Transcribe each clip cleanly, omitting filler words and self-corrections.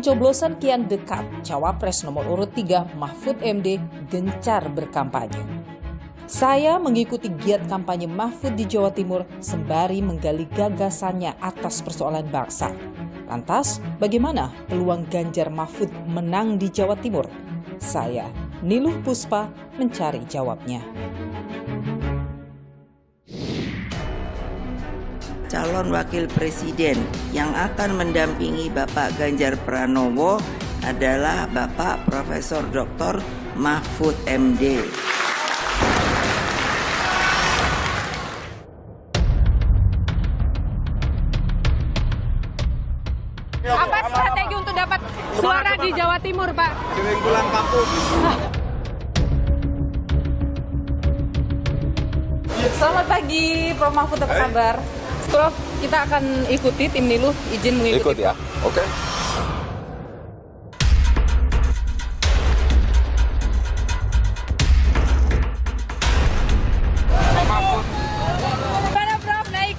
Pencoblosan kian dekat, Cawapres nomor urut 3 Mahfud MD gencar berkampanye. Saya mengikuti giat kampanye Mahfud di Jawa Timur sembari menggali gagasannya atas persoalan bangsa. Lantas, bagaimana peluang Ganjar Mahfud menang di Jawa Timur? Saya, Niluh Puspa, mencari jawabnya. Calon wakil presiden yang akan mendampingi Bapak Ganjar Pranowo adalah Bapak Profesor Dr. Mahfud MD. Apa strategi untuk dapat suara di Jawa Timur, Pak? Sering pulang kampung. Selamat pagi, Prof. Mahfud, apa kabar? Prof, kita akan ikuti tim Niluh, izin mengikuti. Ikut ya, oke. Gimana, Prof? Naik.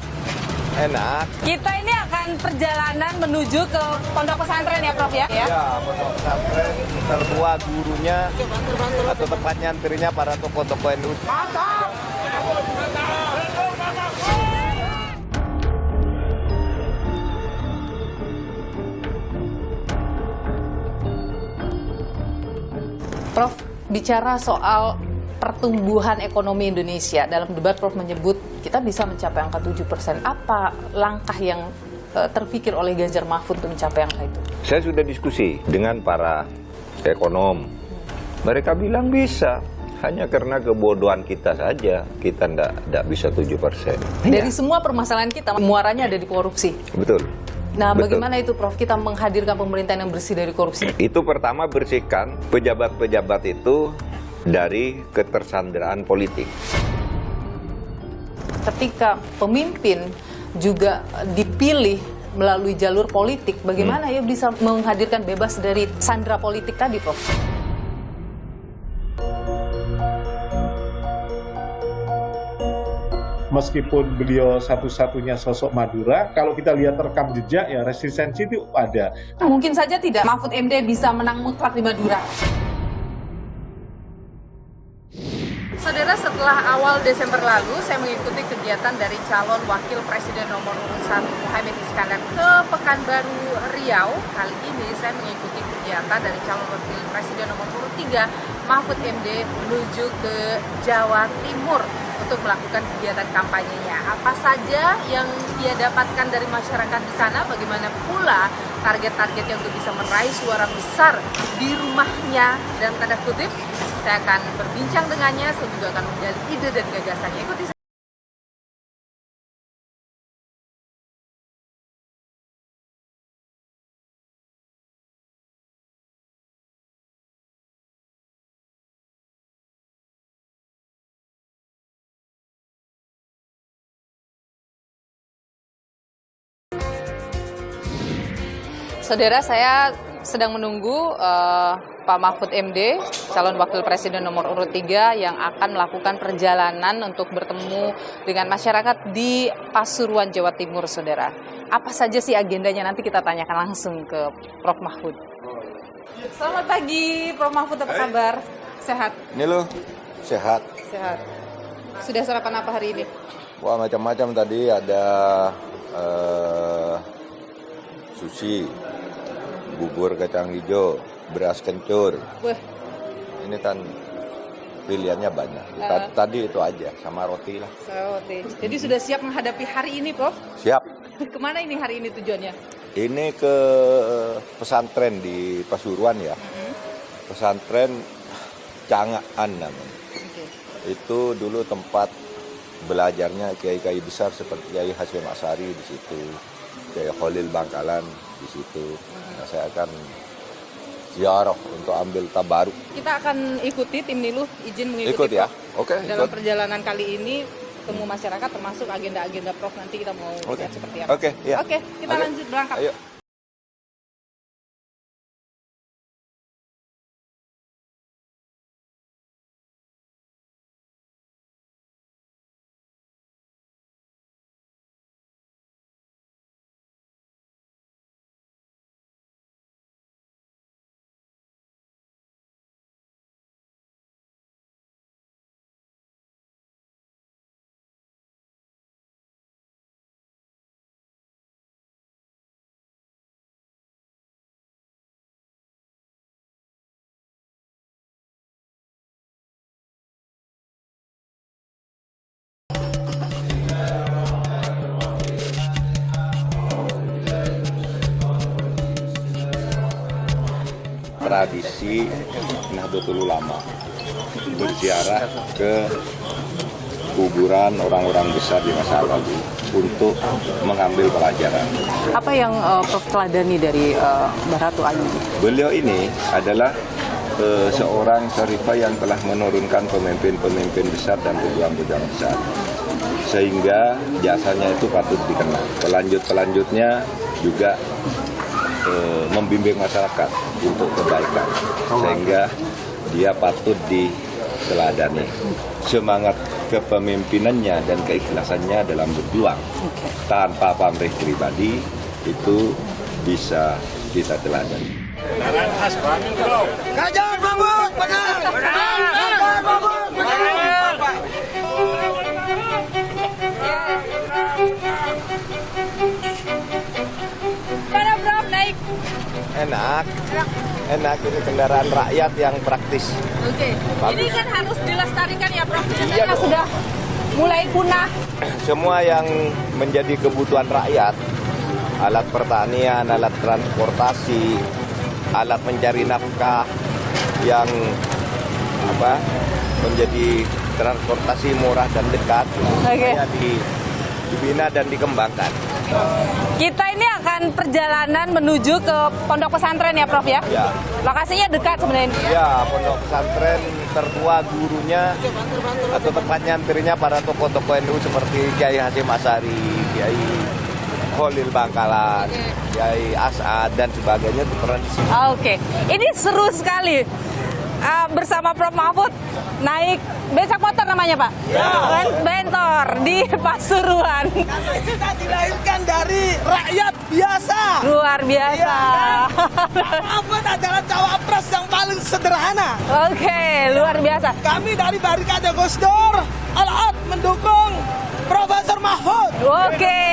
Enak. Kita ini akan perjalanan menuju ke pondok pesantren ya, Prof ya? Ya, pondok pesantren tertua gurunya atau tempat nyantirnya para tokoh-tokoh NU. Prof, bicara soal pertumbuhan ekonomi Indonesia, dalam debat Prof menyebut kita bisa mencapai angka 7%. Apa langkah yang terpikir oleh Ganjar Mahfud untuk mencapai angka itu? Saya sudah diskusi dengan para ekonom. Mereka bilang bisa, hanya karena kebodohan kita saja kita tidak bisa 7%. Dari semua permasalahan kita, muaranya ada di korupsi. Betul. Nah, Betul. bagaimana itu, Prof? Kita menghadirkan pemerintahan yang bersih dari korupsi. Itu pertama bersihkan pejabat-pejabat itu dari ketersandraan politik. Ketika pemimpin juga dipilih melalui jalur politik, bagaimana ya bisa menghadirkan bebas dari sandra politik tadi, Prof? Meskipun beliau satu-satunya sosok Madura, kalau kita lihat rekam jejak ya resistensi itu ada. Mungkin saja tidak Mahfud MD bisa menang mutlak di Madura. Saudara, setelah awal Desember lalu, saya mengikuti kegiatan dari calon wakil presiden nomor urut 1 Muhaimin Iskandar ke Pekanbaru, Riau. Kali ini saya mengikuti kegiatan dari calon wakil presiden nomor urut 3 Mahfud MD menuju ke Jawa Timur untuk melakukan kegiatan kampanyenya. Apa saja yang dia dapatkan dari masyarakat di sana, bagaimana pula target-targetnya untuk bisa meraih suara besar di rumahnya, dan tanda kutip, saya akan berbincang dengannya, saya juga akan menggali ide dan gagasannya. Ikuti saya. Saudara, saya sedang menunggu Pak Mahfud MD, calon wakil presiden nomor urut 3 yang akan melakukan perjalanan untuk bertemu dengan masyarakat di Pasuruan, Jawa Timur, saudara. Apa saja sih agendanya? Nanti kita tanyakan langsung ke Prof Mahfud. Selamat pagi, Prof Mahfud, apa kabar? Sehat? Ini loh, sehat. Sehat. Sudah sarapan apa hari ini? Wah, macam-macam tadi ada sushi, bubur kacang hijau, beras kencur. Wah. Ini kan pilihannya banyak. Tadi itu aja, sama roti lah. Roti. Jadi sudah siap menghadapi hari ini, Prof? Siap. Kemana ini hari ini tujuannya? Ini ke pesantren di Pasuruan ya. Pesantren Cangaan namanya. Itu dulu tempat belajarnya kiai-kiai besar seperti Kiai Hasyim Asy'ari di situ, Kiai Khalil Bangkalan di situ. Nah, saya akan ziarah untuk ambil tabaruk. Kita akan ikuti tim Niluh, izin mengikuti Ikut ya. Prof. Oke, Dalam ikut. perjalanan kali ini ketemu masyarakat, termasuk agenda-agenda Prof, nanti kita mau lihat seperti apa. Oke, ya. Oke, kita lanjut berangkat. Ayo. tradisi Nahdlatul Ulama, berziarah ke kuburan orang-orang besar di masa lalu untuk mengambil pelajaran. Apa yang Prof teladani dari Mbah Ratu Ayu? Beliau ini adalah seorang Syarifah yang telah menurunkan pemimpin-pemimpin besar dan pejuang-pejuang besar, sehingga jasanya itu patut dikenal. Pelanjut-pelanjutnya juga membimbing masyarakat untuk kebaikan, sehingga dia patut diteladani. Semangat kepemimpinannya dan keikhlasannya dalam berjuang tanpa pamrih pribadi itu bisa kita teladani. Ganjar Mahfud menang! Ganjar Mahfud menang! Mana Prof naik? Enak ini kendaraan rakyat yang praktis. Oke. Ini kan harus dilestarikan ya Prof. Iya Karena dong. sudah mulai punah. Semua yang menjadi kebutuhan rakyat, alat pertanian, alat transportasi, alat mencari nafkah yang menjadi transportasi murah dan dekat, supaya dibina dan dikembangkan. Kita ini akan perjalanan menuju ke pondok pesantren ya Prof ya? Ya. Lokasinya dekat sebenarnya. Ya, pondok pesantren tertua gurunya atau tepatnya antrinya para tokoh-tokoh NU seperti Kiai Hasyim Asy'ari, Kiai Khalil Bangkalan, Kiai As'ad dan sebagainya itu pernah di sini. Oke, ini seru sekali bersama Prof Mahfud naik becak motor namanya Pak? Ya. Bentor di Pasuruan. Karena kita dilahirkan dari rakyat biasa. Luar biasa. Mahfud adalah cawapres yang paling sederhana. Oke, luar biasa. Kami dari Barikade Gus Dur Al-Ad mendukung Profesor Mahfud. Oke.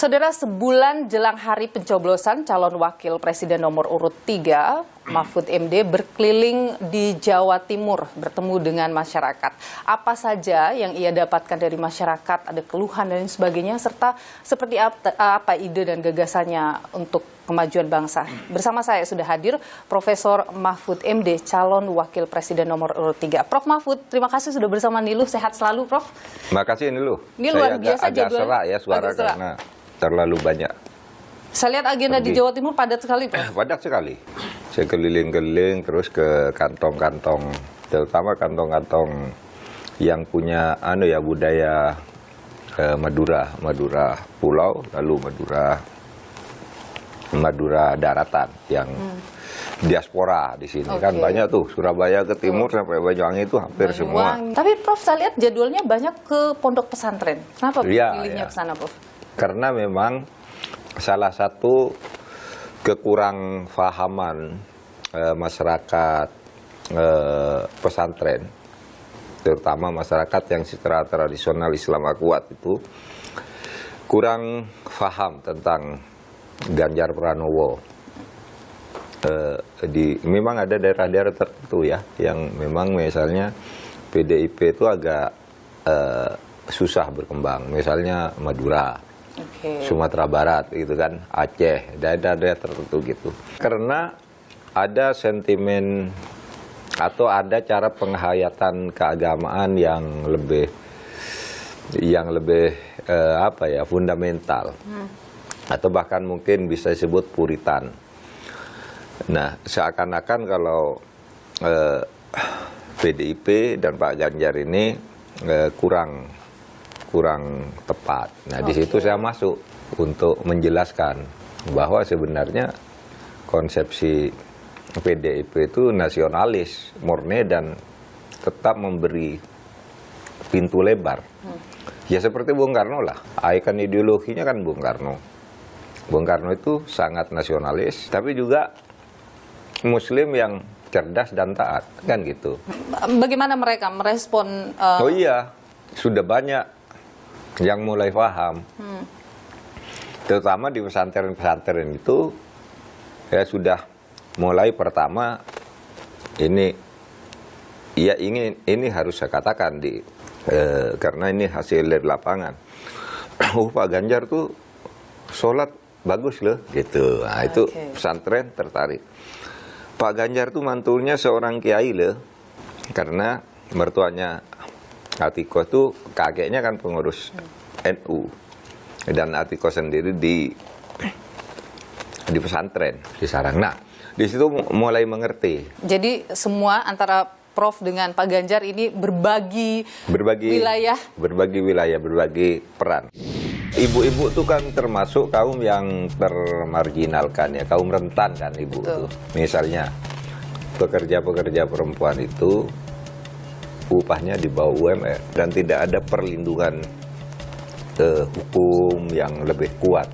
Saudara, sebulan jelang hari pencoblosan calon wakil presiden nomor urut 3, Mahfud MD berkeliling di Jawa Timur bertemu dengan masyarakat. Apa saja yang ia dapatkan dari masyarakat, ada keluhan dan sebagainya, serta seperti apa ide dan gagasannya untuk kemajuan bangsa. Bersama saya sudah hadir Profesor Mahfud MD, calon wakil presiden nomor urut 3. Prof Mahfud, terima kasih sudah bersama Niluh. Sehat selalu, Prof. Terima kasih Niluh. Ini luar biasa agak jadwal. serak ya suara Agak serak. karena terlalu banyak. Saya lihat agenda di Jawa Timur padat sekali, Prof. Padat sekali. Saya keliling-keliling terus ke kantong-kantong, terutama kantong-kantong yang punya budaya Madura pulau, lalu Madura daratan yang diaspora di sini. Kan banyak tuh, Surabaya ke timur sampai Banyuwangi itu hampir semua. Tapi Prof, saya lihat jadwalnya banyak ke pondok pesantren. Kenapa pilihnya Ya. ke sana, Prof? Karena memang salah satu kekurang fahaman masyarakat pesantren, terutama masyarakat yang secara tradisional Islam kuat itu kurang faham tentang Ganjar Pranowo. Memang ada daerah-daerah tertentu ya yang memang misalnya PDIP itu agak susah berkembang, misalnya Madura. Sumatera Barat gitu kan, Aceh, daerah-daerah tertentu gitu. Karena ada sentimen atau ada cara penghayatan keagamaan yang lebih fundamental. Atau bahkan mungkin bisa disebut puritan. Nah, seakan-akan kalau PDIP dan Pak Ganjar ini kurang tepat. Nah, di situ saya masuk untuk menjelaskan bahwa sebenarnya konsepsi PDIP itu nasionalis, murni dan tetap memberi pintu lebar. Ya seperti Bung Karno lah. Ikon ideologinya kan Bung Karno. Bung Karno itu sangat nasionalis, tapi juga Muslim yang cerdas dan taat, kan gitu. Bagaimana mereka merespon? Oh iya, sudah banyak yang mulai paham, terutama di pesantren-pesantren itu ya sudah mulai pertama ini harus saya katakan karena ini hasil dari lapangan. oh Pak Ganjar tuh sholat bagus loh, gitu. Nah, itu pesantren tertarik. Pak Ganjar tuh mantunya seorang kiai loh, karena mertuanya Atiko tuh kakeknya kan pengurus NU, dan Atiko sendiri di pesantren di Sarang. Nah, di situ mulai mengerti. Jadi semua antara Prof dengan Pak Ganjar ini berbagi wilayah, berbagi peran. Ibu-ibu itu kan termasuk kaum yang termarginalkan ya, kaum rentan kan ibu itu. Misalnya pekerja-pekerja perempuan itu upahnya di bawah UMR dan tidak ada perlindungan hukum yang lebih kuat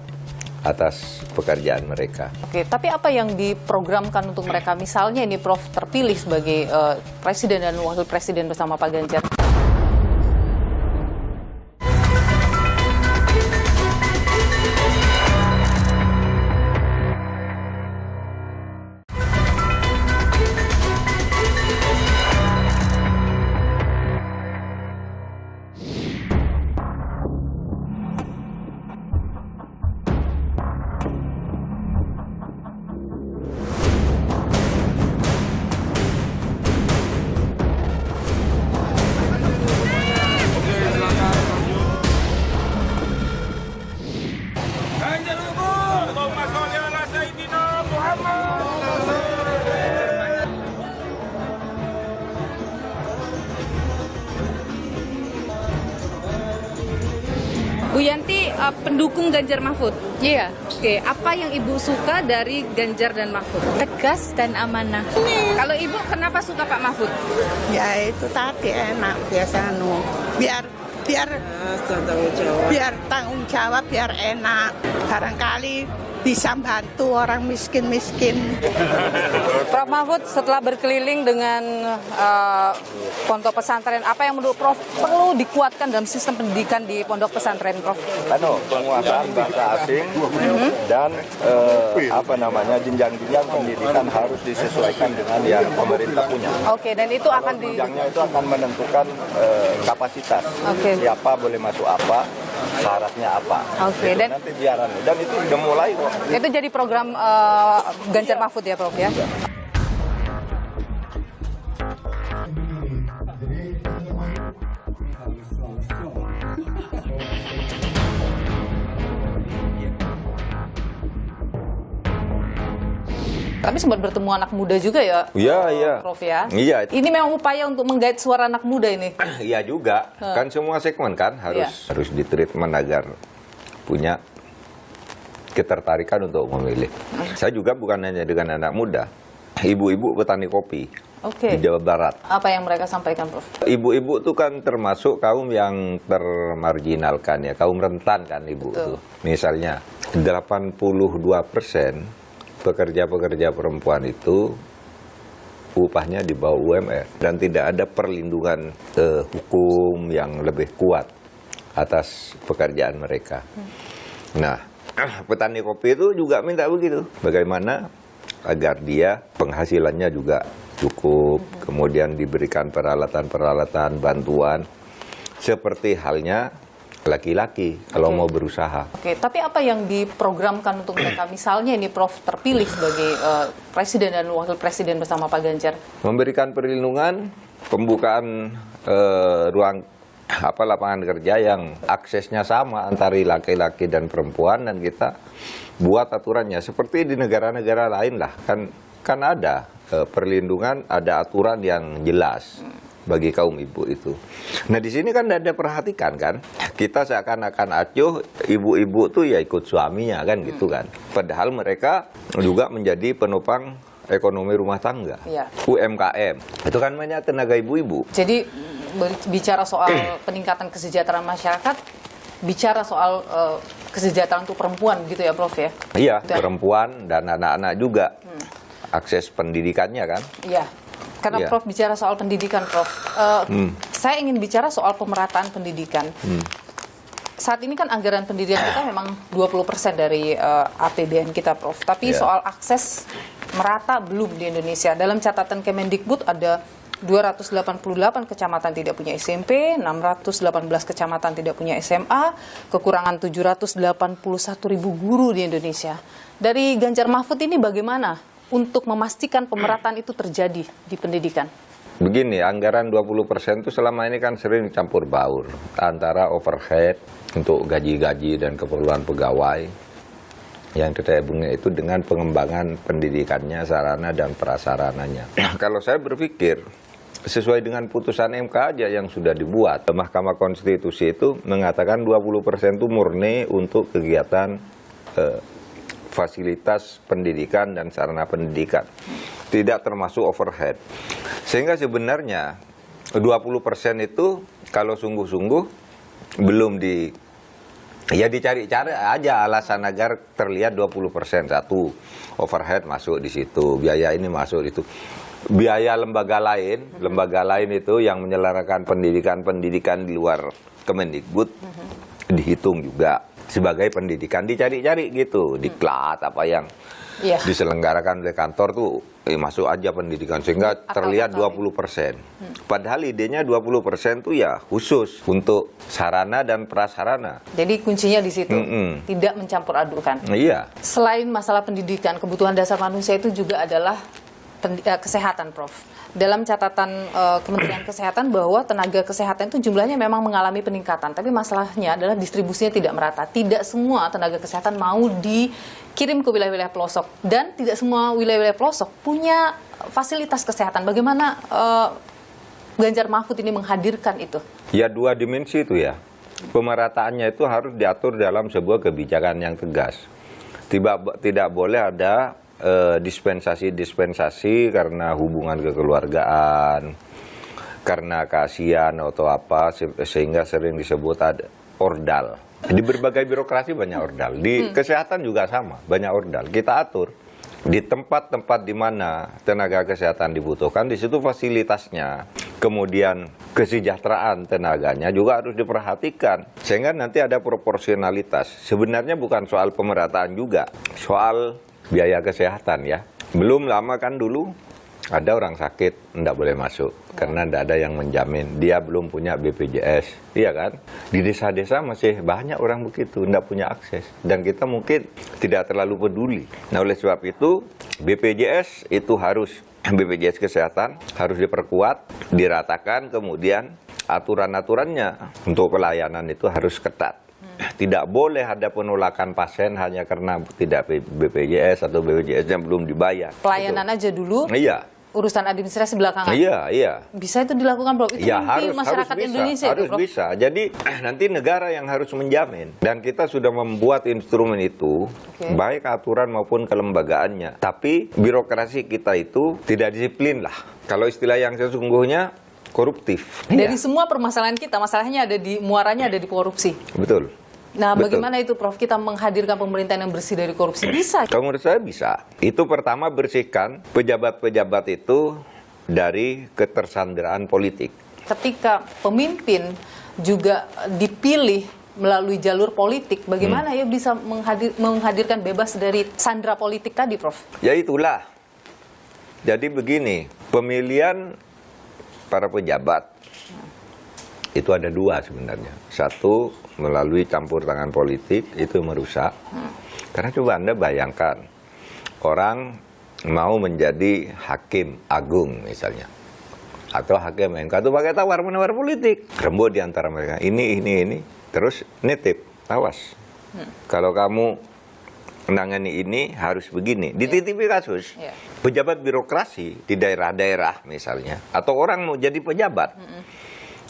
atas pekerjaan mereka. Oke, tapi apa yang diprogramkan untuk mereka? Misalnya ini Prof terpilih sebagai presiden dan wakil presiden bersama Pak Ganjar. Bu Yanti, pendukung Ganjar Mahfud. Iya, Oke, apa yang Ibu suka dari Ganjar dan Mahfud? tegas dan amanah. Kalau Ibu kenapa suka Pak Mahfud? Ya itu tadi enak biasa biar tanggung jawab biar enak, barangkali bisa bantu orang miskin. Prof Mahfud setelah berkeliling dengan pondok pesantren, apa yang menurut Prof perlu dikuatkan dalam sistem pendidikan di pondok pesantren, Prof? Penguasaan bahasa asing dan jenjang-jenjang pendidikan harus disesuaikan dengan yang pemerintah punya. Oke, dan itu akan Jenjangnya itu akan menentukan kapasitas. Oke. Siapa boleh masuk apa, syaratnya apa. Oke, Itu dan nanti biaran. Dan itu udah mulai kok. itu jadi program Ganjar Mahfud ya, Prof ya? Tapi sempat bertemu anak muda juga ya, Iya. Prof ya? Iya. Ini memang upaya untuk menggait suara anak muda ini. Iya juga. Kan semua segmen kan harus ditreatment agar punya ketertarikan untuk memilih. Saya juga bukan hanya dengan anak muda, ibu-ibu petani kopi di Jawa Barat. Apa yang mereka sampaikan, Prof? Ibu-ibu itu kan termasuk kaum yang termarginalkan ya, kaum rentan kan ibu itu. Misalnya 82% pekerja-pekerja perempuan itu upahnya di bawah UMR dan tidak ada perlindungan hukum yang lebih kuat atas pekerjaan mereka. Nah, petani kopi itu juga minta begitu. Bagaimana agar dia penghasilannya juga cukup, kemudian diberikan peralatan-peralatan, bantuan, seperti halnya laki-laki kalau mau berusaha. Oke, tapi apa yang diprogramkan untuk mereka? Misalnya ini Prof terpilih sebagai presiden dan wakil presiden bersama Pak Ganjar. Memberikan perlindungan, pembukaan ruang lapangan kerja yang aksesnya sama antara laki-laki dan perempuan, dan kita buat aturannya seperti di negara-negara lain lah. Kan ada perlindungan, ada aturan yang jelas bagi kaum ibu itu. Nah di sini kan ada perhatikan kan, kita seakan-akan acuh ibu-ibu tuh ya ikut suaminya kan gitu kan. Padahal mereka juga menjadi penopang ekonomi rumah tangga, UMKM. Itu kan banyak tenaga ibu-ibu. Jadi bicara soal peningkatan kesejahteraan masyarakat, bicara soal kesejahteraan untuk perempuan gitu ya, Prof ya? Iya, perempuan dan anak-anak juga. Akses pendidikannya kan? Iya. Karena Prof bicara soal pendidikan, Prof. Saya ingin bicara soal pemerataan pendidikan. Saat ini kan anggaran pendidikan kita memang 20% dari APBN kita, Prof. Tapi soal akses merata belum di Indonesia. Dalam catatan Kemendikbud ada 288 kecamatan tidak punya SMP, 618 kecamatan tidak punya SMA, kekurangan 781.000 guru di Indonesia. Dari Ganjar Mahfud ini bagaimana untuk memastikan pemerataan itu terjadi di pendidikan? Begini, anggaran 20% itu selama ini kan sering campur baur antara overhead untuk gaji-gaji dan keperluan pegawai yang ditabungnya itu dengan pengembangan pendidikannya, sarana dan prasarananya. Kalau saya berpikir sesuai dengan putusan MK aja yang sudah dibuat, Mahkamah Konstitusi itu mengatakan 20% itu murni untuk kegiatan fasilitas pendidikan dan sarana pendidikan, tidak termasuk overhead. Sehingga sebenarnya 20% itu kalau sungguh-sungguh belum dicari-cari aja alasan agar terlihat 20%. Satu, overhead masuk di situ, biaya ini masuk itu. Biaya lembaga lain itu yang menyelenggarakan pendidikan di luar Kemendikbud dihitung juga sebagai pendidikan, dicari-cari gitu, diklat apa yang diselenggarakan oleh kantor tuh masuk aja pendidikan sehingga terlihat 20%. Padahal idenya 20% tuh ya khusus untuk sarana dan prasarana. Jadi kuncinya di situ, tidak mencampur adukan. Iya. Selain masalah pendidikan, kebutuhan dasar manusia itu juga adalah kesehatan, Prof. Dalam catatan Kementerian Kesehatan bahwa tenaga kesehatan itu jumlahnya memang mengalami peningkatan, tapi masalahnya adalah distribusinya tidak merata. Tidak semua tenaga kesehatan mau dikirim ke wilayah-wilayah pelosok, dan tidak semua wilayah-wilayah pelosok punya fasilitas kesehatan. Bagaimana Ganjar Mahfud ini menghadirkan itu? Ya, dua dimensi itu ya. Pemerataannya itu harus diatur dalam sebuah kebijakan yang tegas. Tidak boleh ada dispensasi karena hubungan kekeluargaan, karena kasihan atau apa, sehingga sering disebut ada ordal. Di berbagai birokrasi banyak ordal, di kesehatan juga sama, banyak ordal. Kita atur di tempat-tempat di mana tenaga kesehatan dibutuhkan, di situ fasilitasnya, kemudian kesejahteraan tenaganya juga harus diperhatikan, sehingga nanti ada proporsionalitas. Sebenarnya bukan soal pemerataan juga, soal biaya kesehatan ya. Belum lama kan dulu ada orang sakit tidak boleh masuk karena tidak ada yang menjamin, dia belum punya BPJS, iya kan? Di desa-desa masih banyak orang begitu, tidak punya akses, dan kita mungkin tidak terlalu peduli. Nah, oleh sebab itu BPJS itu harus, BPJS kesehatan harus diperkuat, diratakan, kemudian aturan-aturannya untuk pelayanan itu harus ketat. Tidak boleh ada penolakan pasien hanya karena tidak BPJS atau BPJS-nya belum dibayar. Pelayanan gitu aja dulu. Iya. Urusan administrasi belakangan. Iya. Bisa itu dilakukan, Prof? Itu ya, mimpi masyarakat Indonesia. Harus bisa. Jadi nanti negara yang harus menjamin. Dan kita sudah membuat instrumen itu, baik aturan maupun kelembagaannya. Tapi birokrasi kita itu tidak disiplin lah. Kalau istilah yang sesungguhnya, koruptif. Dari semua permasalahan kita, masalahnya muaranya ada di korupsi. Betul. Nah, bagaimana itu, Prof? Kita menghadirkan pemerintahan yang bersih dari korupsi? Bisa? Kalau menurut saya bisa. Itu pertama, bersihkan pejabat-pejabat itu dari ketersandraan politik. Ketika pemimpin juga dipilih melalui jalur politik, bagaimana ya bisa menghadirkan bebas dari sandra politik tadi, Prof? Ya itulah. Jadi begini, pemilihan para pejabat itu ada dua sebenarnya. Satu, melalui campur tangan politik, itu merusak. Karena coba Anda bayangkan, orang mau menjadi hakim agung misalnya, atau hakim MK itu pakai tawar-menawar politik. Rembuk di antara mereka, ini, terus nitip, awas. Kalau kamu menangani ini harus begini, dititipi kasus. Pejabat birokrasi di daerah-daerah misalnya, atau orang mau jadi pejabat,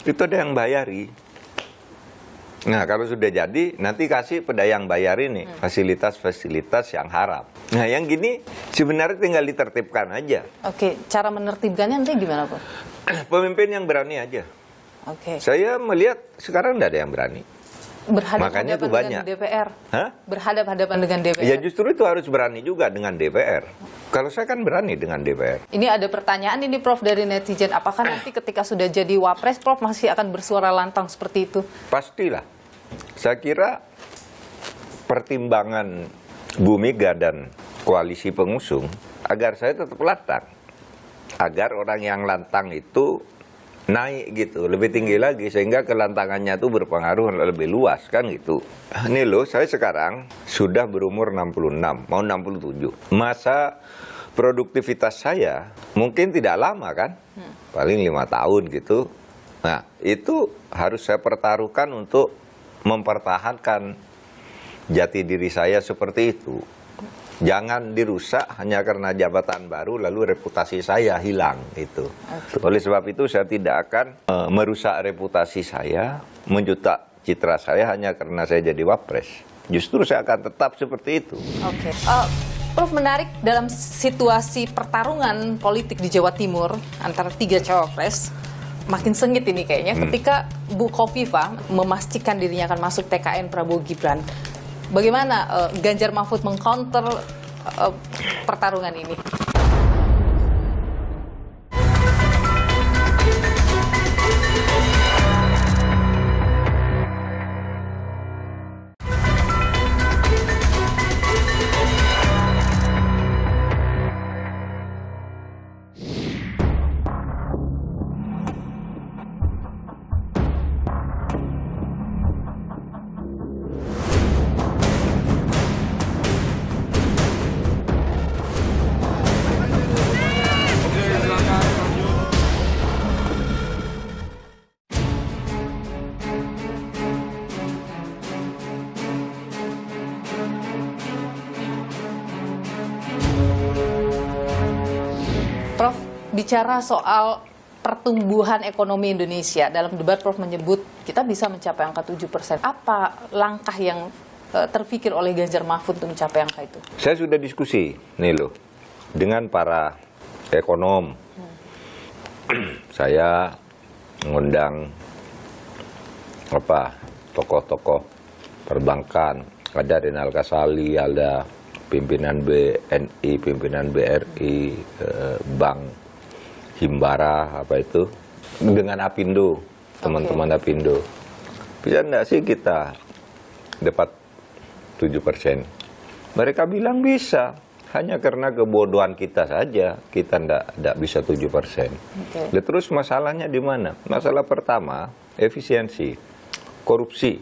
itu ada yang bayari. Nah, kalau sudah jadi, nanti kasih pada yang bayar ini fasilitas-fasilitas yang haram. Nah, yang gini sebenarnya tinggal ditertibkan aja. Oke, cara menertibkannya nanti gimana, Pak? Pemimpin yang berani aja. Oke. Saya melihat sekarang tidak ada yang berani. Makanya itu banyak. Dengan DPR. Hah? Berhadapan-hadapan dengan DPR. Ya justru itu harus berani juga dengan DPR. Kalau saya kan berani dengan DPR. Ini ada pertanyaan ini, Prof, dari netizen. Apakah nanti ketika sudah jadi wapres, Prof, masih akan bersuara lantang seperti itu? Pastilah. Saya kira pertimbangan Bu Mega dan koalisi pengusung agar saya tetap lantang. agar orang yang lantang itu naik gitu, lebih tinggi lagi, sehingga kelantangannya itu berpengaruh lebih luas kan gitu. Ini loh, saya sekarang sudah berumur 66, mau 67. Masa produktivitas saya mungkin tidak lama kan, paling 5 tahun gitu. Nah, itu harus saya pertaruhkan untuk mempertahankan jati diri saya seperti itu. Jangan dirusak hanya karena jabatan baru lalu reputasi saya hilang itu. Oleh sebab itu saya tidak akan merusak reputasi saya, menjutak citra saya hanya karena saya jadi wapres. Justru saya akan tetap seperti itu. Oke. Prof, menarik dalam situasi pertarungan politik di Jawa Timur antara 3 cawapres, makin sengit ini kayaknya ketika Bu Khofifah memastikan dirinya akan masuk TKN Prabowo Gibran. Bagaimana Ganjar Mahfud mengcounter pertarungan ini? Prof, bicara soal pertumbuhan ekonomi Indonesia, dalam debat Prof menyebut kita bisa mencapai angka 7%. Apa langkah yang terpikir oleh Ganjar Mahfud untuk mencapai angka itu? Saya sudah diskusi nih loh dengan para ekonom. Saya mengundang tokoh-tokoh perbankan, ada Rinal Kasali, ada pimpinan BNI, pimpinan BRI, Bank Himbara, dengan Apindo, teman-teman Apindo. Bisa enggak sih kita dapat 7%? Mereka bilang bisa, hanya karena kebodohan kita saja, kita enggak bisa 7%. Terus masalahnya di mana? Masalah pertama, efisiensi, korupsi.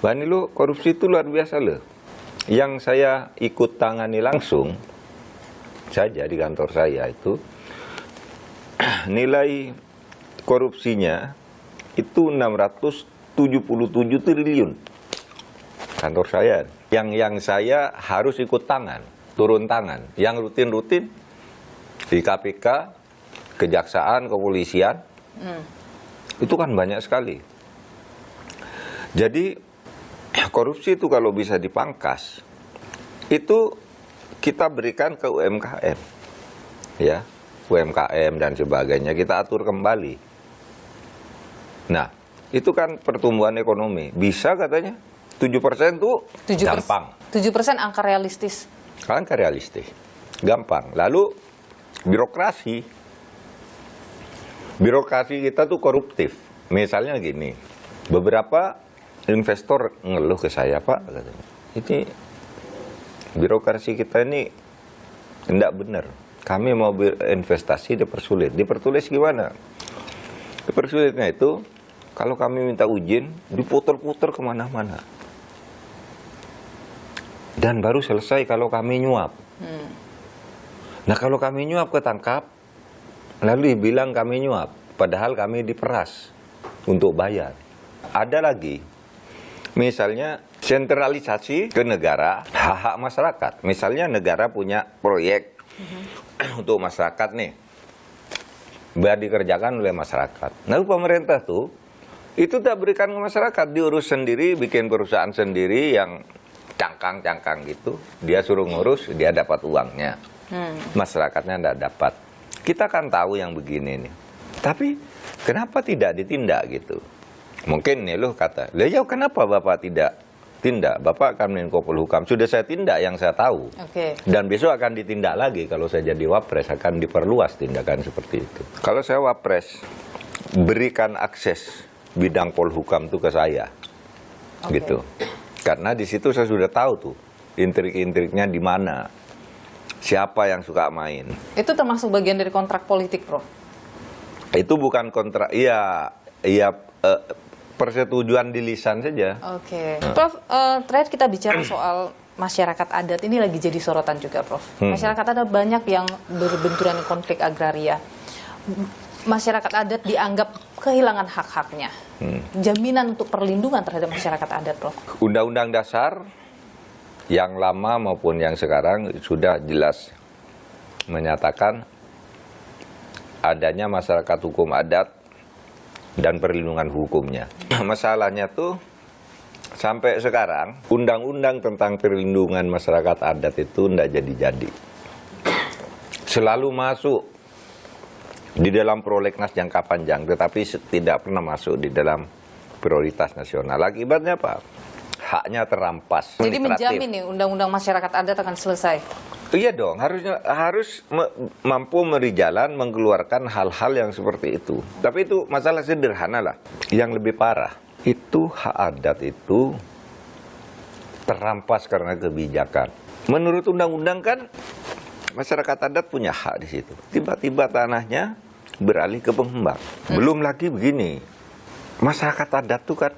Bani lo, korupsi itu luar biasa loh. Yang saya ikut tangani langsung saja di kantor saya itu, nilai korupsinya itu 677 triliun. Kantor saya. Yang saya harus ikut turun tangan. Yang rutin-rutin di KPK, Kejaksaan, Kepolisian, itu kan banyak sekali. Jadi korupsi itu kalau bisa dipangkas, itu kita berikan ke UMKM, ya, UMKM dan sebagainya kita atur kembali. Nah, itu kan pertumbuhan ekonomi bisa katanya 7% tuh gampang. 7% angka realistis. Angka realistis, gampang. Lalu birokrasi kita tuh koruptif. Misalnya gini, beberapa investor ngeluh ke saya, Pak, katanya, ini birokrasi kita ini tidak benar. Kami mau berinvestasi dipersulit. Dipertulis gimana? Dipersulitnya itu, kalau kami minta izin, diputar-putar kemana-mana. Dan baru selesai kalau kami nyuap. Nah, kalau kami nyuap ketangkap, lalu dibilang kami nyuap, padahal kami diperas untuk bayar. Ada lagi, misalnya sentralisasi ke negara, hak-hak masyarakat. Misalnya negara punya proyek untuk masyarakat nih, biar dikerjakan oleh masyarakat. Lalu pemerintah tuh, itu tak berikan ke masyarakat, diurus sendiri, bikin perusahaan sendiri yang cangkang-cangkang gitu. Dia suruh ngurus, dia dapat uangnya. Masyarakatnya tidak dapat. Kita kan tahu yang begini nih. Tapi kenapa tidak ditindak gitu? Mungkin nih loh kata, ya kenapa Bapak tidak tindak? Bapak kan Menko Polhukam, sudah saya tindak yang saya tahu. Dan besok akan ditindak lagi kalau saya jadi wapres, akan diperluas tindakan seperti itu. Kalau saya wapres, berikan akses bidang Polhukam itu ke saya. Gitu. Karena di situ saya sudah tahu tuh intrik-intriknya di mana. siapa yang suka main. Itu termasuk bagian dari kontrak politik, Prof? Itu bukan kontrak, iya persetujuan di lisan saja. Oke. Prof, terakhir kita bicara soal masyarakat adat, ini lagi jadi sorotan juga, Prof. Masyarakat adat banyak yang berbenturan konflik agraria. Masyarakat adat dianggap kehilangan hak-haknya. Jaminan untuk perlindungan terhadap masyarakat adat, Prof? Undang-undang dasar yang lama maupun yang sekarang sudah jelas menyatakan adanya masyarakat hukum adat dan perlindungan hukumnya. Masalahnya tuh sampai sekarang undang-undang tentang perlindungan masyarakat adat itu tidak jadi-jadi. Selalu masuk di dalam prolegnas jangka panjang, tetapi tidak pernah masuk di dalam prioritas nasional. Akibatnya apa? Haknya terampas. Jadi menjamin nih undang-undang masyarakat adat akan selesai? Iya dong, harus mampu memberi jalan mengeluarkan hal-hal yang seperti itu. Tapi itu masalah sederhana lah. Yang lebih parah, itu hak adat itu terampas karena kebijakan. Menurut undang-undang kan masyarakat adat punya hak di situ. Tiba-tiba tanahnya beralih ke pengembang. Belum lagi begini, masyarakat adat tuh kan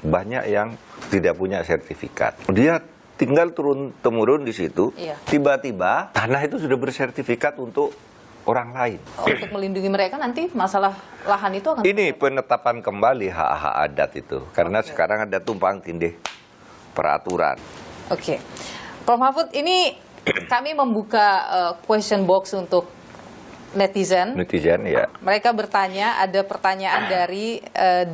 banyak yang tidak punya sertifikat. Dia tinggal turun-temurun di situ. Iya. Tiba-tiba tanah itu sudah bersertifikat untuk orang lain. Untuk melindungi mereka nanti masalah lahan itu akan... Ini penetapan kembali hak-hak adat itu. Karena sekarang ada tumpang tindih peraturan. Oke. Prof Mahfud, ini kami membuka question box untuk netizen. Netizen ya. Mereka bertanya, ada pertanyaan dari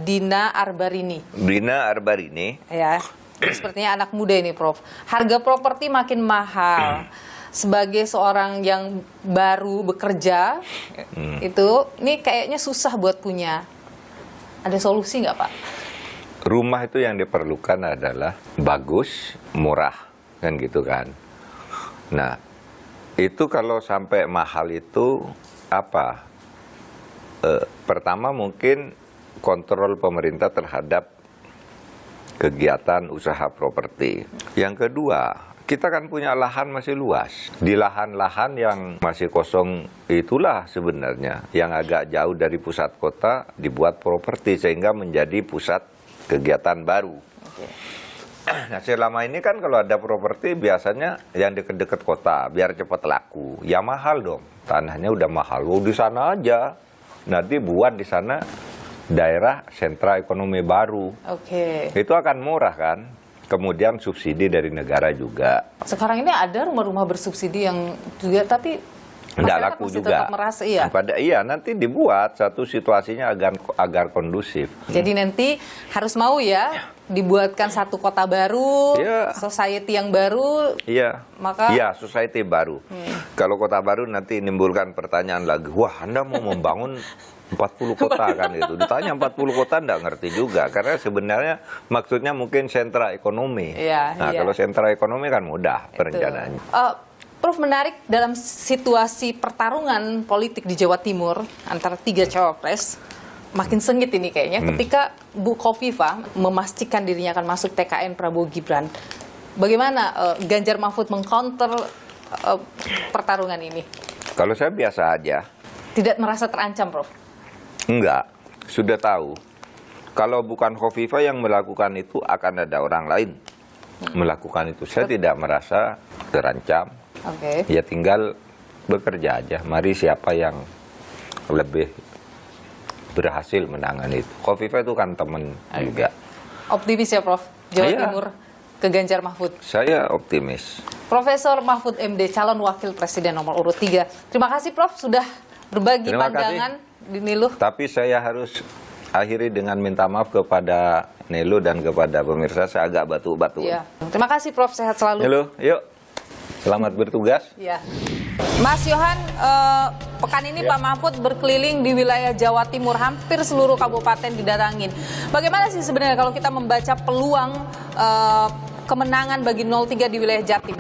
Dina Arbarini. Dina Arbarini. Ya, sepertinya anak muda ini, Prof. Harga properti makin mahal. Sebagai seorang yang baru bekerja, ini kayaknya susah buat punya. Ada solusi nggak, Pak? Rumah itu yang diperlukan adalah bagus, murah, kan gitu kan. Nah, itu kalau sampai mahal itu apa? Pertama mungkin kontrol pemerintah terhadap kegiatan usaha properti. Yang kedua, kita kan punya lahan masih luas. Di lahan-lahan yang masih kosong itulah sebenarnya yang agak jauh dari pusat kota dibuat properti sehingga menjadi pusat kegiatan baru. Nah, selama ini kan kalau ada properti biasanya yang dekat-dekat kota biar cepat laku. Ya mahal dong. Tanahnya udah mahal. Di sana aja. Nanti buat di sana daerah sentra ekonomi baru. Oke. Itu akan murah kan? Kemudian subsidi dari negara juga. Sekarang ini ada rumah-rumah bersubsidi yang juga, tapi Nggak masyarakat laku masih juga. tetap merasa, iya. Nanti dibuat satu situasinya agar kondusif. Jadi nanti harus mau ya dibuatkan satu kota baru, Iya. society yang baru. Iya. Maka Iya, society baru. Kalau kota baru nanti menimbulkan pertanyaan lagi. Wah, Anda mau membangun 40 kota kan itu. Ditanya 40 kota enggak ngerti juga karena sebenarnya maksudnya mungkin sentra ekonomi. Iya, Nah, iya. kalau sentra ekonomi kan mudah perencanaannya. Prof, menarik dalam situasi pertarungan politik di Jawa Timur antara 3 cawapres, makin sengit ini kayaknya ketika Bu Khofifah memastikan dirinya akan masuk TKN Prabowo Gibran. Bagaimana Ganjar Mahfud mengcounter pertarungan ini? Kalau saya biasa aja. Tidak merasa terancam, Prof? Enggak, sudah tahu. Kalau bukan Khofifah yang melakukan itu akan ada orang lain melakukan itu. Saya tidak merasa terancam. Oke. Ya tinggal bekerja aja. Mari siapa yang lebih berhasil menangani itu. Khofifah itu kan teman juga. Optimis ya, Prof? Jawa Iya. Timur ke Ganjar Mahfud. Saya optimis. Profesor Mahfud MD, calon wakil presiden nomor urut 3. Terima kasih, Prof, sudah berbagi Terima pandangan di Niluh. Tapi saya harus akhiri dengan minta maaf kepada Nelo dan kepada pemirsa. Saya agak batuk-batuk. Ya. Terima kasih, Prof, sehat selalu. Nelo, yuk. Selamat bertugas. Ya. Mas Yohan, pekan ini Pak Mahfud berkeliling di wilayah Jawa Timur, hampir seluruh kabupaten didatangin. Bagaimana sih sebenarnya kalau kita membaca peluang kemenangan bagi 03 di wilayah Jatim?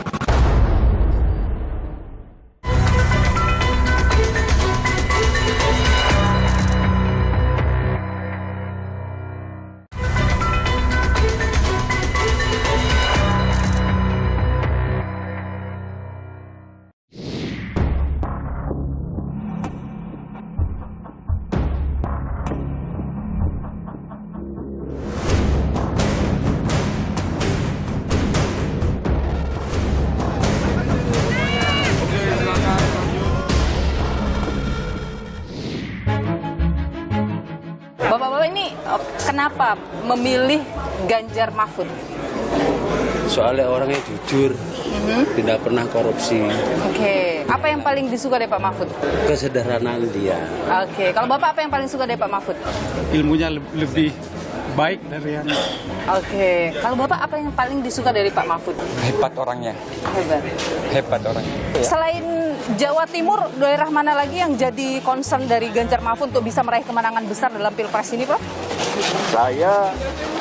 Bapak ini kenapa memilih Ganjar Mahfud? Soalnya orangnya jujur, tidak pernah korupsi, Oke, apa yang paling disuka dari Pak Mahfud? kesederhanaan dia. Oke, kalau Bapak apa yang paling suka dari Pak Mahfud? Ilmunya lebih baik dari yang Oke, kalau Bapak apa yang paling disuka dari Pak Mahfud? Hebat orangnya, Hebat. hebat orangnya. Selain Jawa Timur, daerah mana lagi yang jadi concern dari Ganjar Mahfud untuk bisa meraih kemenangan besar dalam Pilpres ini, Prof? Saya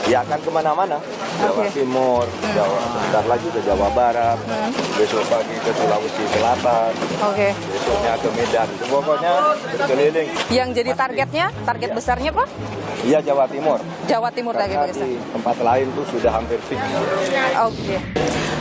ya akan kemana-mana. Jawa Oke. Timur, Jawa, sebentar lagi ke Jawa Barat, besok pagi ke Sulawesi Selatan, Oke. besoknya ke Medan. Pokoknya keliling. Yang jadi target besarnya, Prof? Iya Jawa Timur. Jawa Timur lagi Karena besar. di tempat lain tuh sudah hampir fix. Oke.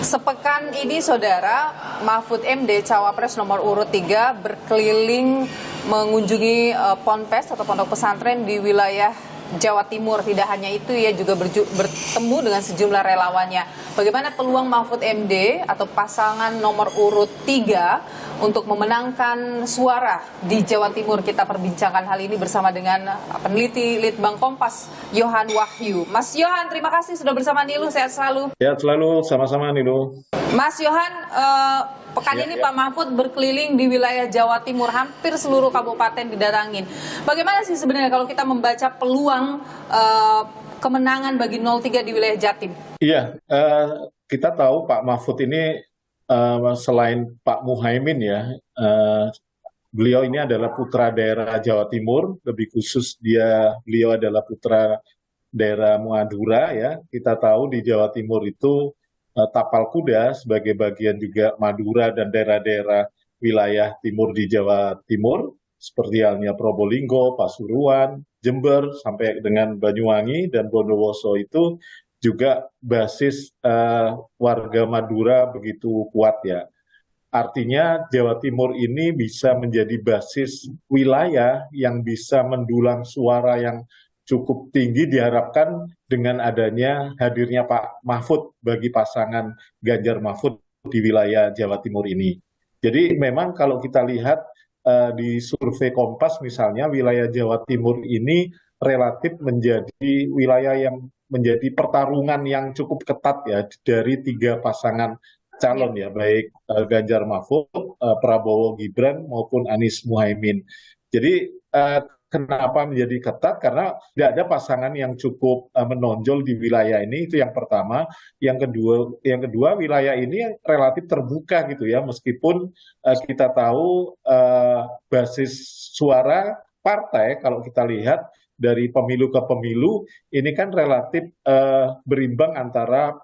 Sepekan ini Saudara, Mahfud MD Cawapres nomor urut 3 berkeliling mengunjungi ponpes atau pondok pesantren di wilayah Jawa Timur. Tidak hanya itu, ia juga bertemu dengan sejumlah relawannya. Bagaimana peluang Mahfud MD atau pasangan nomor urut 3 untuk memenangkan suara di Jawa Timur? Kita perbincangkan hal ini bersama dengan peneliti Litbang Kompas, Yohan Wahyu. Mas Yohan, terima kasih sudah bersama Nilu, sehat selalu. Ya, selalu sama-sama Nilu. Mas Yohan, pekan ini Pak Mahfud berkeliling di wilayah Jawa Timur, hampir seluruh kabupaten didatangin. Bagaimana sih sebenarnya kalau kita membaca peluang kemenangan bagi 03 di wilayah Jatim? Iya, kita tahu Pak Mahfud ini selain Pak Muhaimin ya, beliau ini adalah putra daerah Jawa Timur, lebih khusus beliau adalah putra daerah Madura ya. Kita tahu di Jawa Timur itu Tapal Kuda sebagai bagian juga Madura dan daerah-daerah wilayah timur di Jawa Timur, seperti halnya Probolinggo, Pasuruan, Jember, sampai dengan Banyuwangi dan Bondowoso itu juga basis warga Madura begitu kuat ya. Artinya Jawa Timur ini bisa menjadi basis wilayah yang bisa mendulang suara yang cukup tinggi, diharapkan dengan adanya hadirnya Pak Mahfud bagi pasangan Ganjar Mahfud di wilayah Jawa Timur ini. Jadi memang kalau kita lihat di survei Kompas misalnya, wilayah Jawa Timur ini relatif menjadi wilayah yang menjadi pertarungan yang cukup ketat ya dari 3 pasangan calon ya, baik Ganjar Mahfud, Prabowo Gibran maupun Anies Muhaimin. Jadi kenapa menjadi ketat? Karena tidak ada pasangan yang cukup menonjol di wilayah ini, itu yang pertama. Yang kedua wilayah ini relatif terbuka gitu ya, meskipun kita tahu basis suara partai kalau kita lihat dari pemilu ke pemilu ini kan relatif berimbang antara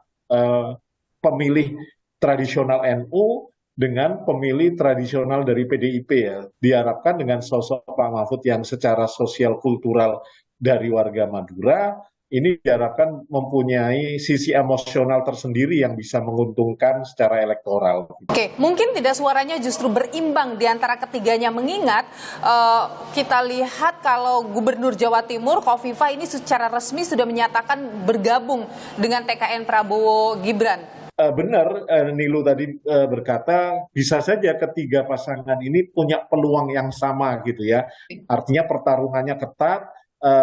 pemilih tradisional NU dengan pemilih tradisional dari PDIP ya. Diharapkan dengan sosok Pak Mahfud yang secara sosial kultural dari warga Madura, ini diharapkan mempunyai sisi emosional tersendiri yang bisa menguntungkan secara elektoral. Oke, mungkin tidak suaranya justru berimbang di antara ketiganya, mengingat kita lihat kalau Gubernur Jawa Timur, Khofifah ini secara resmi sudah menyatakan bergabung dengan TKN Prabowo Gibran. Benar, Nilu tadi berkata bisa saja ketiga pasangan ini punya peluang yang sama gitu ya. Artinya pertarungannya ketat,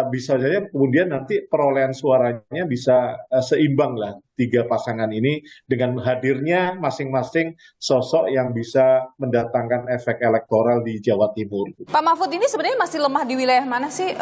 bisa saja kemudian nanti perolehan suaranya bisa seimbang lah 3 pasangan ini dengan hadirnya masing-masing sosok yang bisa mendatangkan efek elektoral di Jawa Timur. Pak Mahfud ini sebenarnya masih lemah di wilayah mana sih,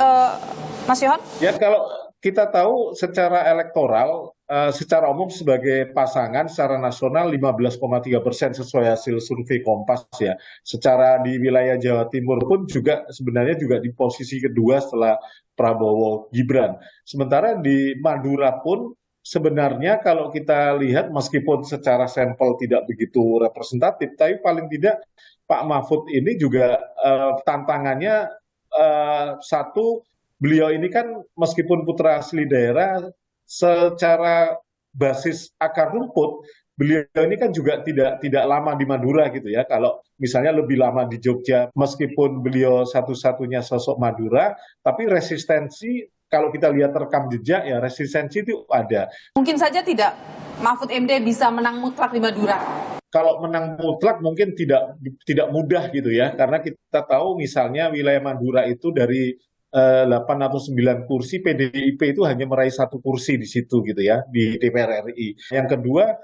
Mas Yohan? Ya kalau kita tahu secara elektoral, secara umum sebagai pasangan secara nasional 15,3% sesuai hasil survei Kompas ya. Secara di wilayah Jawa Timur pun juga sebenarnya juga di posisi kedua setelah Prabowo Gibran. Sementara di Madura pun sebenarnya kalau kita lihat meskipun secara sampel tidak begitu representatif, tapi paling tidak Pak Mahfud ini juga tantangannya satu, beliau ini kan meskipun putra asli daerah, secara basis akar rumput, beliau ini kan juga tidak lama di Madura gitu ya. Kalau misalnya lebih lama di Jogja, meskipun beliau satu-satunya sosok Madura, tapi resistensi kalau kita lihat rekam jejak ya resistensi itu ada. Mungkin saja tidak Mahfud MD bisa menang mutlak di Madura. Kalau menang mutlak mungkin tidak mudah gitu ya, karena kita tahu misalnya wilayah Madura itu dari 8 atau 9 kursi, PDIP itu hanya meraih 1 kursi di situ gitu ya, di DPR RI. Yang kedua,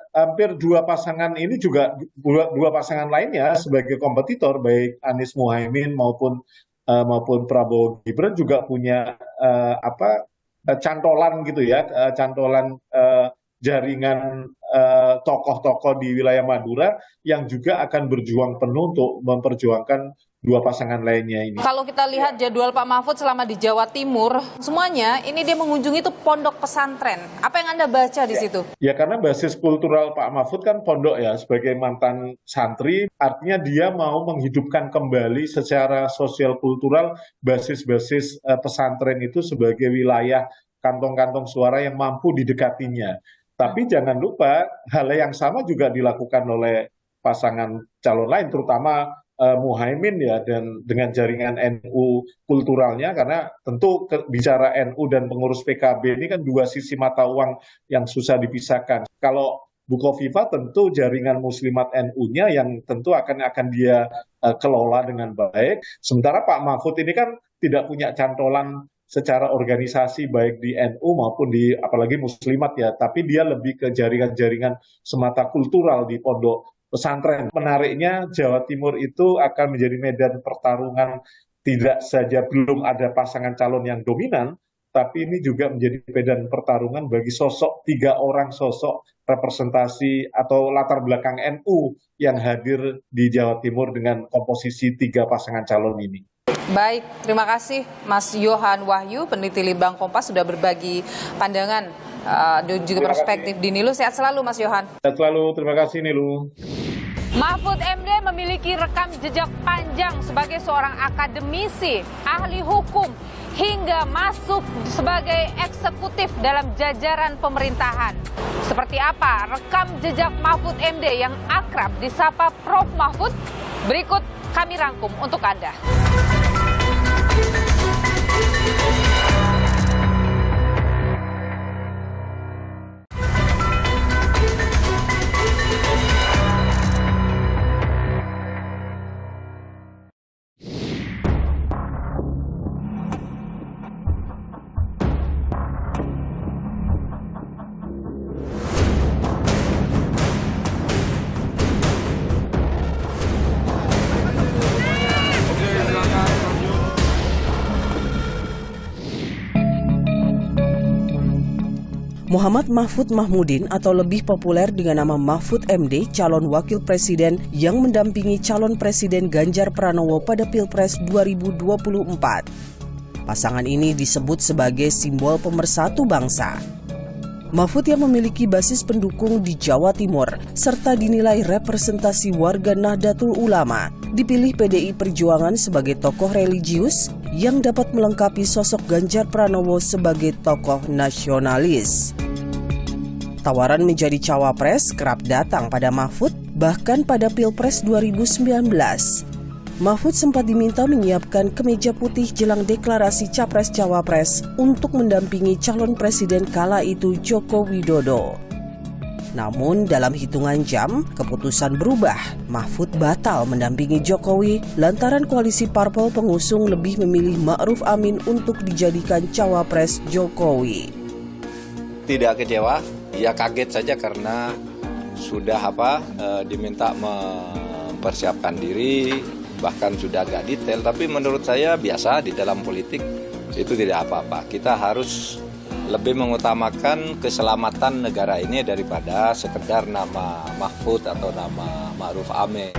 hampir dua pasangan ini juga, dua pasangan lainnya sebagai kompetitor, baik Anies Muhaimin maupun Prabowo Gibran juga punya cantolan gitu ya, cantolan jaringan tokoh-tokoh di wilayah Madura yang juga akan berjuang penuh untuk memperjuangkan dua pasangan lainnya ini. Kalau kita lihat jadwal Pak Mahfud selama di Jawa Timur, semuanya ini dia mengunjungi itu pondok pesantren. Apa yang Anda baca di situ? Ya karena basis kultural Pak Mahfud kan pondok ya, sebagai mantan santri, artinya dia mau menghidupkan kembali secara sosial kultural basis-basis pesantren itu sebagai wilayah kantong-kantong suara yang mampu didekatinya. Tapi jangan lupa hal yang sama juga dilakukan oleh pasangan calon lain, terutama Muhaimin ya, dan dengan jaringan NU kulturalnya, karena tentu bicara NU dan pengurus PKB ini kan dua sisi mata uang yang susah dipisahkan. Kalau Bukovifa tentu jaringan muslimat NU-nya yang tentu akan dia kelola dengan baik. Sementara Pak Mahfud ini kan tidak punya cantolan secara organisasi baik di NU maupun di apalagi muslimat ya, tapi dia lebih ke jaringan-jaringan semata kultural di pondok pesantren. Menariknya Jawa Timur itu akan menjadi medan pertarungan, tidak saja belum ada pasangan calon yang dominan, tapi ini juga menjadi medan pertarungan bagi tiga orang sosok representasi atau latar belakang NU yang hadir di Jawa Timur dengan komposisi 3 pasangan calon ini. Baik, terima kasih Mas Yohan Wahyu, peneliti Litbang Kompas, sudah berbagi pandangan dan juga perspektif di Nilu. Sehat selalu Mas Yohan. Sehat selalu, terima kasih Nilu. Mahfud MD memiliki rekam jejak panjang sebagai seorang akademisi, ahli hukum, hingga masuk sebagai eksekutif dalam jajaran pemerintahan. Seperti apa rekam jejak Mahfud MD yang akrab disapa Prof Mahfud? Berikut kami rangkum untuk Anda. Muhammad Mahfud Mahmudin atau lebih populer dengan nama Mahfud MD, calon wakil presiden yang mendampingi calon presiden Ganjar Pranowo pada Pilpres 2024. Pasangan ini disebut sebagai simbol pemersatu bangsa. Mahfud yang memiliki basis pendukung di Jawa Timur serta dinilai representasi warga Nahdlatul Ulama, dipilih PDI Perjuangan sebagai tokoh religius yang dapat melengkapi sosok Ganjar Pranowo sebagai tokoh nasionalis. Tawaran menjadi cawapres kerap datang pada Mahfud, bahkan pada Pilpres 2019. Mahfud sempat diminta menyiapkan kemeja putih jelang deklarasi Capres-Cawapres untuk mendampingi calon presiden kala itu Joko Widodo. Namun dalam hitungan jam, keputusan berubah. Mahfud batal mendampingi Jokowi lantaran koalisi parpol pengusung lebih memilih Ma'ruf Amin untuk dijadikan cawapres Jokowi. Tidak kecewa, ya kaget saja karena sudah diminta mempersiapkan diri, bahkan sudah agak detail, tapi menurut saya biasa di dalam politik itu tidak apa-apa. Kita harus lebih mengutamakan keselamatan negara ini daripada sekedar nama Mahfud atau nama Ma'ruf Amin.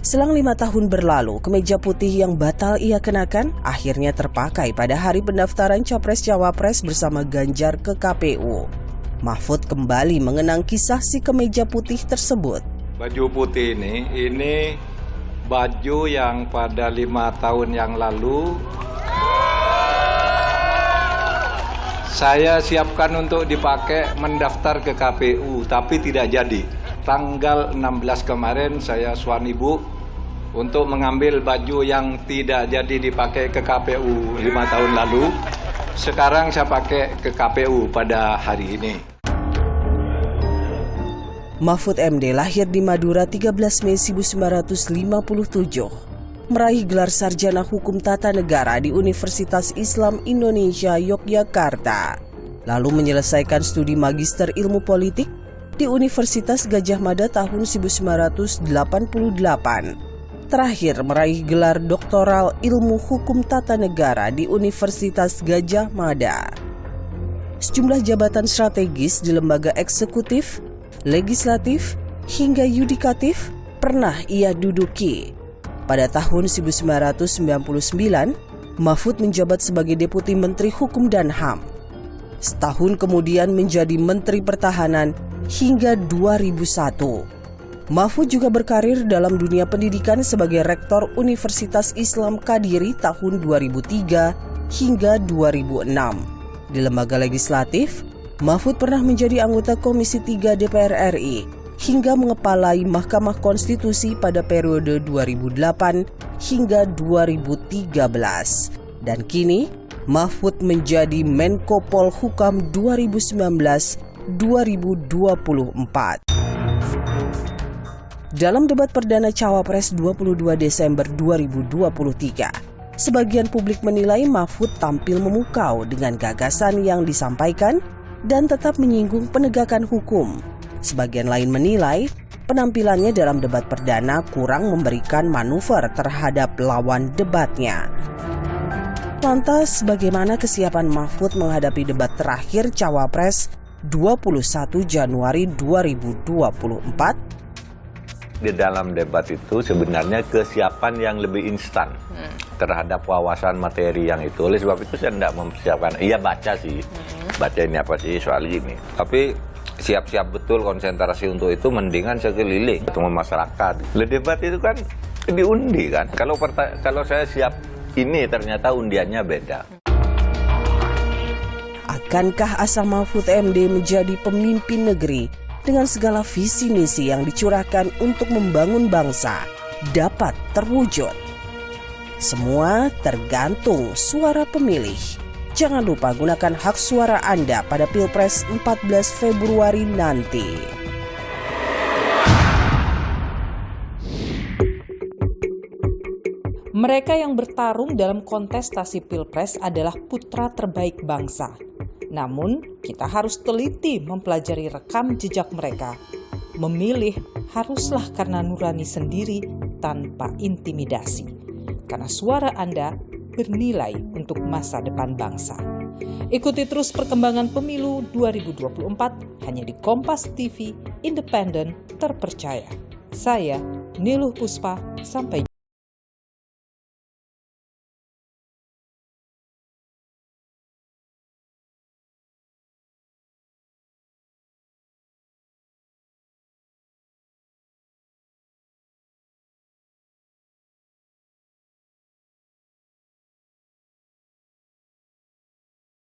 Selang 5 tahun berlalu, kemeja putih yang batal ia kenakan akhirnya terpakai pada hari pendaftaran Capres-Cawapres bersama Ganjar ke KPU. Mahfud kembali mengenang kisah si kemeja putih tersebut. Baju putih ini baju yang pada 5 tahun yang lalu saya siapkan untuk dipakai mendaftar ke KPU, tapi tidak jadi. Tanggal 16 kemarin saya suan ibu untuk mengambil baju yang tidak jadi dipakai ke KPU 5 tahun lalu. Sekarang saya pakai ke KPU pada hari ini. Mahfud MD lahir di Madura 13 Mei 1957. meraih gelar sarjana hukum tata negara di Universitas Islam Indonesia Yogyakarta, lalu menyelesaikan studi magister ilmu politik di Universitas Gadjah Mada tahun 1988. Terakhir meraih gelar doktoral ilmu hukum tata negara di Universitas Gadjah Mada. Sejumlah jabatan strategis di lembaga eksekutif, legislatif, hingga yudikatif pernah ia duduki. Pada tahun 1999, Mahfud menjabat sebagai Deputi Menteri Hukum dan HAM. Setahun kemudian menjadi Menteri Pertahanan hingga 2001. Mahfud juga berkarir dalam dunia pendidikan sebagai Rektor Universitas Islam Kadiri tahun 2003 hingga 2006. Di lembaga legislatif, Mahfud pernah menjadi anggota Komisi 3 DPR RI hingga mengepalai Mahkamah Konstitusi pada periode 2008 hingga 2013. Dan kini, Mahfud menjadi Menko Polhukam 2019-2024. Dalam debat perdana Cawapres 22 Desember 2023, sebagian publik menilai Mahfud tampil memukau dengan gagasan yang disampaikan dan tetap menyinggung penegakan hukum. Sebagian lain menilai penampilannya dalam debat perdana kurang memberikan manuver terhadap lawan debatnya. Lantas, bagaimana kesiapan Mahfud menghadapi debat terakhir Cawapres 21 Januari 2024? Di dalam debat itu sebenarnya kesiapan yang lebih instan terhadap wawasan materi yang itu. Oleh sebab itu saya tidak mempersiapkan. Iya baca sih, baca ini apa sih soal ini. Tapi siap-siap betul konsentrasi untuk itu, mendingan saya keliling ketemu masyarakat. Le debat itu kan diundi kan. Kalau saya siap ini ternyata undiannya beda. Akankah asa Mahfud MD menjadi pemimpin negeri dengan segala visi misi yang dicurahkan untuk membangun bangsa dapat terwujud? Semua tergantung suara pemilih. Jangan lupa gunakan hak suara Anda pada Pilpres 14 Februari nanti. Mereka yang bertarung dalam kontestasi Pilpres adalah putra terbaik bangsa. Namun, kita harus teliti mempelajari rekam jejak mereka. Memilih haruslah karena nurani sendiri tanpa intimidasi. Karena suara Anda bernilai untuk masa depan bangsa. Ikuti terus perkembangan pemilu 2024 hanya di Kompas TV, independen, terpercaya. Saya, Niluh Puspa, sampai